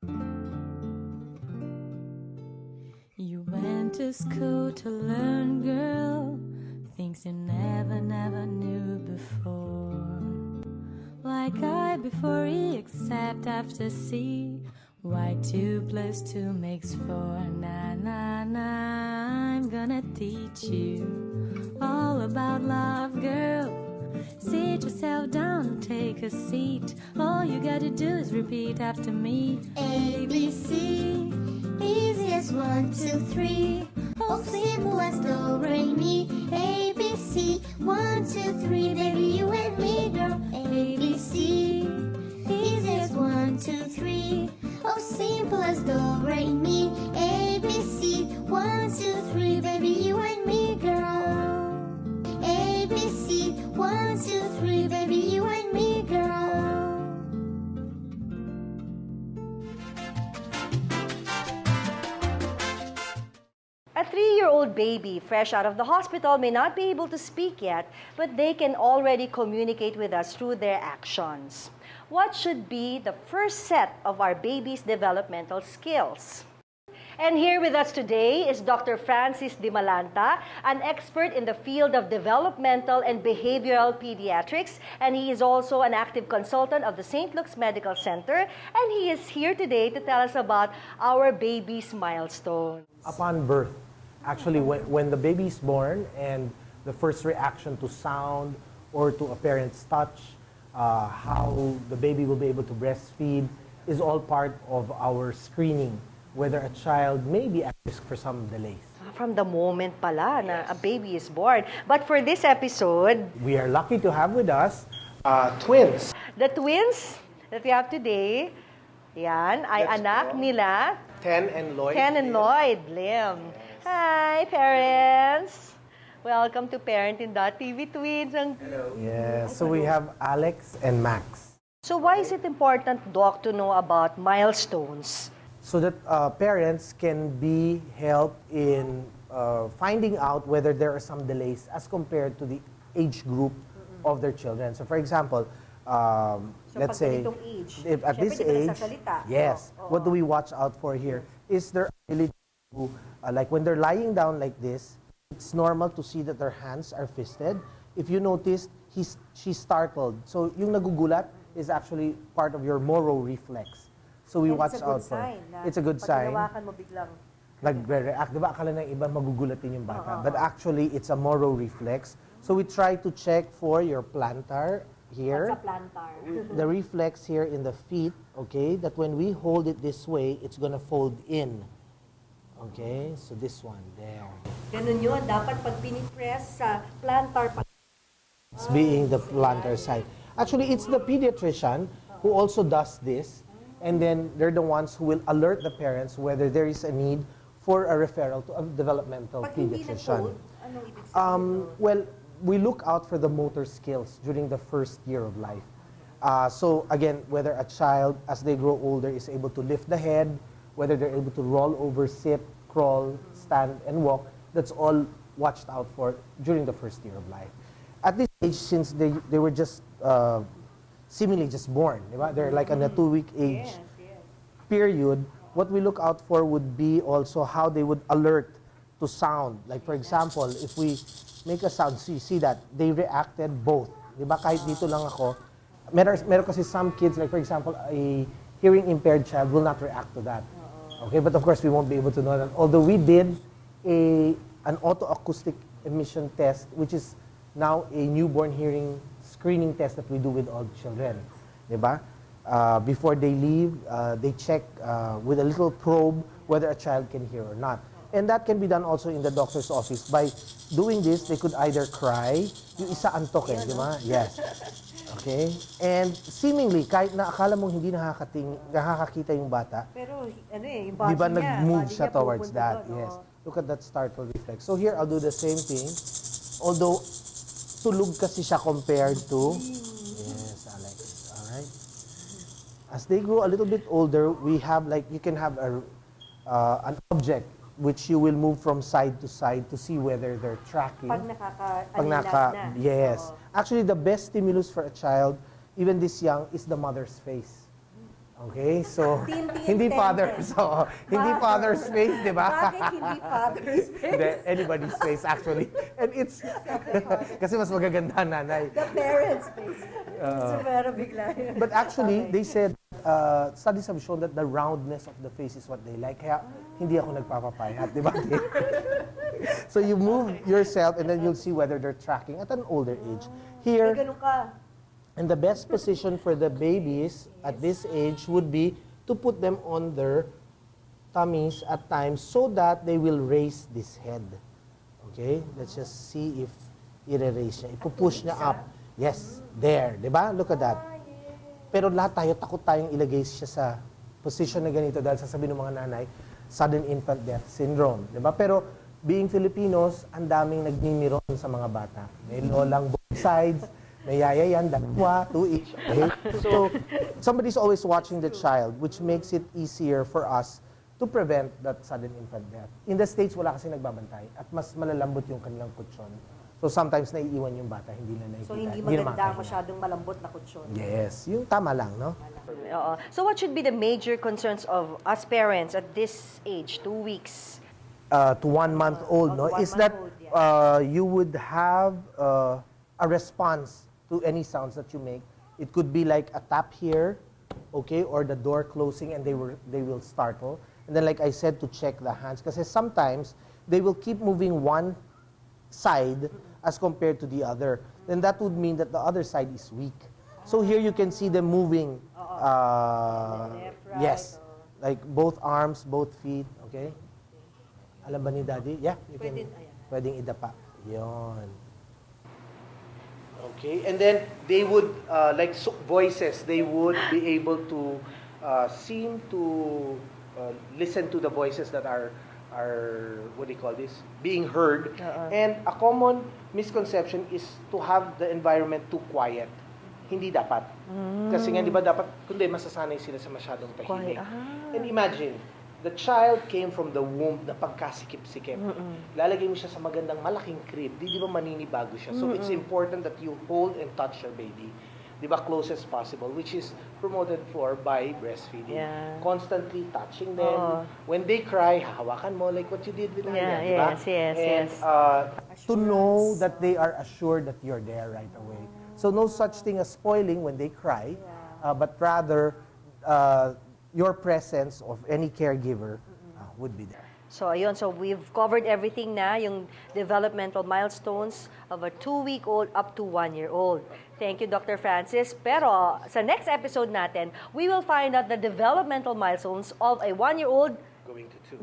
You went to school to learn, girl, things you never knew before. Like I before E except after C. Why 2 + 2 makes 4. Na na na. I'm gonna teach you all about love, girl. Sit yourself down, take a seat. All you gotta do is repeat after me. A, B, C, easy as 1, 2, 3. Oh, simple as do, re, mi. A, B, C, 1, 2, 3. Baby, you and me, girl. A, B, C, easy as 1, 2, 3. Oh, simple as do, re, mi. A, B, C, 1, 2, 3. Baby, you and me, girl. A, B, C, 1, 2, 3, baby, you and me, girl. A 3-year-old baby fresh out of the hospital may not be able to speak yet, but they can already communicate with us through their actions. What should be the first set of our baby's developmental skills? And here with us today is Dr. Francis Di Malanta, an expert in the field of developmental and behavioral pediatrics, and he is also an active consultant of the St. Luke's Medical Center, and he is here today to tell us about our baby's milestone. Upon birth, actually when the baby is born and the first reaction to sound or to a parent's touch, how the baby will be able to breastfeed is all part of our screening, whether a child may be at risk for some delays. From the moment pala na a baby is born. But for this episode, we are lucky to have with us twins. The twins that we have today, yan, ay anak nila, Ken and Lloyd. Ken and Lloyd Lim. Yes. Hi, parents. Welcome to Parentin.tv twins. Hello. Yes, so we have Alex and Max. So why is it important, Doc, to know about milestones? So that parents can be helped in finding out whether there are some delays as compared to the age group of their children. So for example, let's say, if at this age, yes, what do we watch out for here? Is their ability to, like when they're lying down like this, it's normal to see that their hands are fisted. If you notice, she's startled. So yung nagugulat is actually part of your moro reflex. So we watch out for it. It's a good sign. Pag hinawakan mo biglang nagre-react. Diba akala ng iba magugulatin yung bata. But actually, it's a moro reflex. So we try to check for your plantar here. What's a plantar? The reflex here in the feet, okay? That when we hold it this way, it's gonna fold in. Okay? So this one, there. Ganun yun. Dapat pag pinipress sa plantar pa. It's being the plantar side. Actually, it's the pediatrician who also does this. And then they're the ones who will alert the parents whether there is a need for a referral to a developmental pediatrician. Well, we look out for the motor skills during the first year of life. So again, whether a child, as they grow older, is able to lift the head, whether they're able to roll over, sit, crawl, stand, and walk, that's all watched out for during the first year of life. At this age, since they were just seemingly just born, diba? They're like in a 2-week age period. What we look out for would be also how they would alert to sound. Like for example, if we make a sound, so you see that they reacted both. Diba? Kahit dito lang ako, meron kasi some kids, like for example, a hearing impaired child will not react to that. Okay, but of course we won't be able to know that. Although we did an auto-acoustic emission test, which is now a newborn hearing screening test that we do with all children, diba? Before they leave, they check with a little probe whether a child can hear or not. And that can be done also in the doctor's office. By doing this, they could either cry, yung isa antok eh, diba? Yes. Okay? And seemingly, kahit na akala mong hindi nakakakita yung bata, pero ano eh, yung body diba niya, nag-move body siya niya towards pupunta that? doon, Yes. Look at that startle reflex. So here, I'll do the same thing. Although, tulog kasi siya compared to... Yes, Alex. Alright. As they grow a little bit older, we have like, you can have an object which you will move from side to side to see whether they're tracking. Pag na. Yes. Actually, the best stimulus for a child, even this young, is the mother's face. Okay, so Tintin, hindi Tenten. father's, hindi father's face, di ba? Bakit hindi father's face? Hindi, anybody's face actually. And it's, kasi mas magaganda ang nanay. The parents' face. Pero bigla yun. But actually, they said, studies have shown that the roundness of the face is what they like. Kaya hindi ako nagpapapayat, di ba? So you move yourself and then you'll see whether they're tracking at an older age. Here, Ganun ka. and the best position for the babies at this age would be to put them on their tummies at times so that they will raise this head. Okay? Let's just see if i-raise niya. Ipupush niya up. Yes, there. Diba? Look at that. Pero lahat tayo, takot tayong ilagay siya sa position na ganito dahil sasabihin ng mga nanay, sudden infant death syndrome. Diba? Pero being Filipinos, ang daming nagmimiron sa mga bata. May lolang both sides, may yaya yan, dalawa, two each. Okay? So, somebody's always watching the child, which makes it easier for us to prevent that sudden infant death. In the States, wala kasi nagbabantay at mas malalambot yung kanilang kutsyon. So, sometimes naiiwan yung bata, hindi na nakikita. So, hindi na maganda, makakain. masyadong malambot na kutsyon. Yes, yung tama lang, no? Oo. So, what should be the major concerns of us parents at this age, 2 weeks? To 1 month old, no? to 1 Is that month old, you would have a response to any sounds that you make. It could be like a tap here, okay, or the door closing and they will startle. And then like I said, to check the hands. Kasi sometimes they will keep moving one side as compared to the other. Then that would mean that the other side is weak. So here you can see them moving. Left, right, Yes, like both arms, both feet, okay? Alam ba ni Daddy? Yeah, you can. Pwedeng idapa. Yon. Okay, and then they would, like voices, they would be able to seem to listen to the voices that are, what do you call this, being heard. And a common misconception is to have the environment too quiet. Hindi dapat. Kasi nga, di ba dapat, kundi masasanay sila sa masyadong tahimik. And imagine, the child came from the womb na pagkasikip-sikip. Lalagay mo siya sa magandang malaking crib, di ba maninibago siya. So it's important that you hold and touch your baby, di ba, close as possible, which is promoted for by breastfeeding. Yeah. Constantly touching them. When they cry, hahawakan mo like what you did with Anya, di ba? And to know that they are assured that you're there right away. So no such thing as spoiling when they cry, but rather your presence of any caregiver would be there. So, ayun. So, we've covered everything na, yung developmental milestones of a 2-week-old up to 1-year-old. Thank you, Dr. Francis. Pero, sa next episode natin, we will find out the developmental milestones of a 1-year-old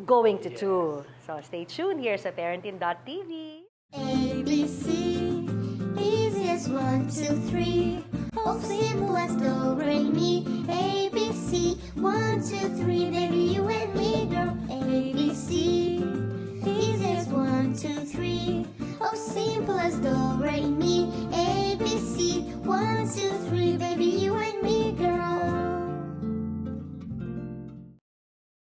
going to 2. So, stay tuned here sa Parentin.tv. ABC, easiest 1, 2, 3. Oh, simple as do, re, mi. ABC, 1, 2, 3, baby, you and me, girl. ABC, easiest 1, 2, 3. Oh, simple as do,